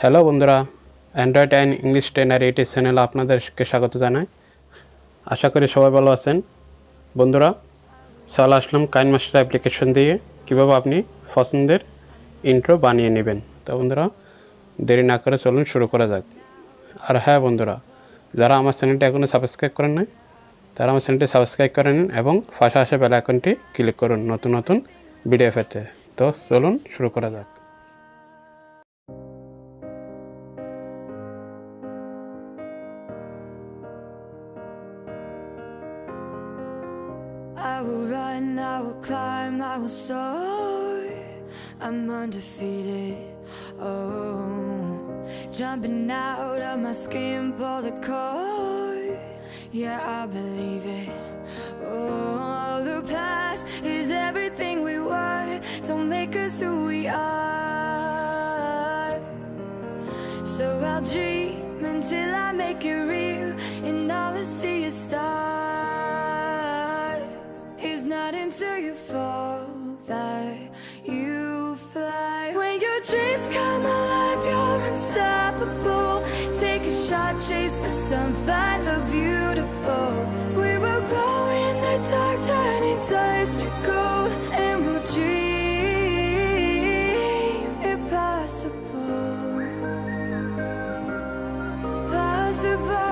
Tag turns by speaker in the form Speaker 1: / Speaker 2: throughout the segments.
Speaker 1: Hello বন্ধুরা, Android and English trainer এইটি চ্যানেলে আপনাদেরকে স্বাগত জানাই। আশা করি সবাই ভালো আছেন। বন্ধুরা, চলে আসলাম কাইনমাস্টার অ্যাপ্লিকেশন দিয়ে কীভাবে আপনি পছন্দের ইন্ট্রো বানিয়ে নেবেন। তো বন্ধুরা, দেরি না করে চলুন শুরু করা যাক। আর হ্যাঁ বন্ধুরা, যারা আমার চ্যানেলটি এখনও সাবস্ক্রাইব করেন নাই তারা আমার চ্যানেলটি সাবস্ক্রাইব করে নিন এবং পাশে আসা বেল আইকনটি ক্লিক করুন নতুন নতুন ভিডিও পেতে। তো চলুন শুরু করা যাক।
Speaker 2: I will run, I will climb, I will soar. I'm undefeated. Oh, jumping out of my skin, pull the cord. Yeah, I believe it. Oh, the past is everything we were. Don't make us who we are. So I'll dream until I make it real, and all I see is stars. It's not until you fall that you fly. When your dreams come alive, you're unstoppable. Take a shot, chase the sun, find the beautiful. We will glow in the dark, turning dust to gold, and we'll dream impossible. Possible.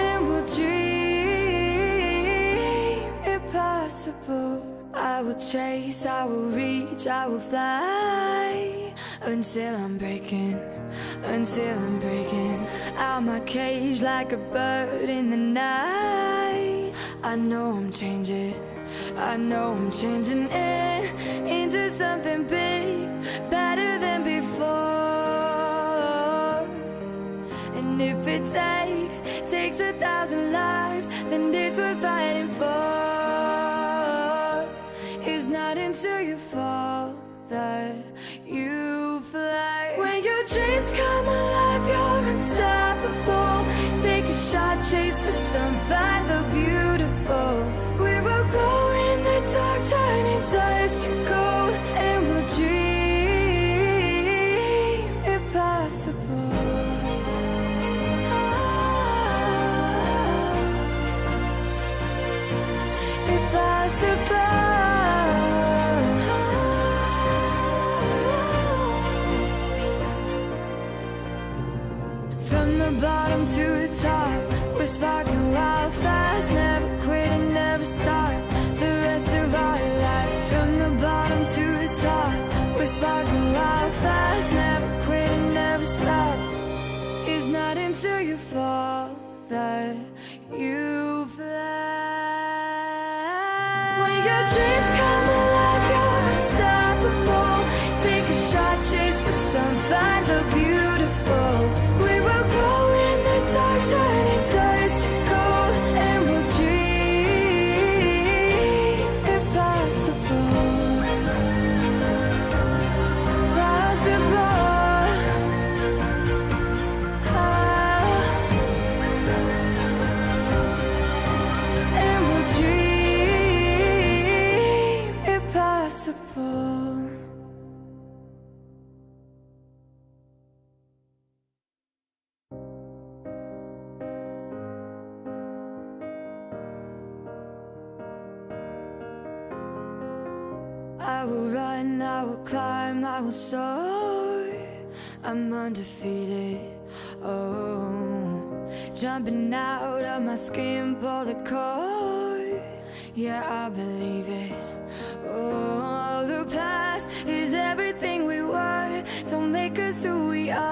Speaker 2: And we'll dream impossible. I will chase, I will reach, I will fly until I'm breaking out my cage like a bird in the night. I know I'm changing into something big, better than before. And if it takes 1,000 lives, then it's worth fighting for. It's not until you fall that you fly. When your dreams come alive, you're unstoppable. Take a shot, chase the sun, find the beautiful. We will glow in the dark, turning dust to gold, and we'll dream impossible. From the bottom to the top, we're sparking wild fast. Never quit and never stop the rest of our lives. From the bottom to the top, we're sparking wild fast. Never quit and never stop. It's not until you fall that you fly. When your dreams come alive, you're unstoppable. Take a shot, chase the sun, find the beautiful. We will glow in the dark, turning dust to gold, and we'll dream impossible. Possible. And we'll dream impossible. I will run, I will climb, I will soar. I'm undefeated. Oh, jumping out of my skin, pull the cord. Yeah, I believe it. Oh, the past is everything we were. Don't make us who we are.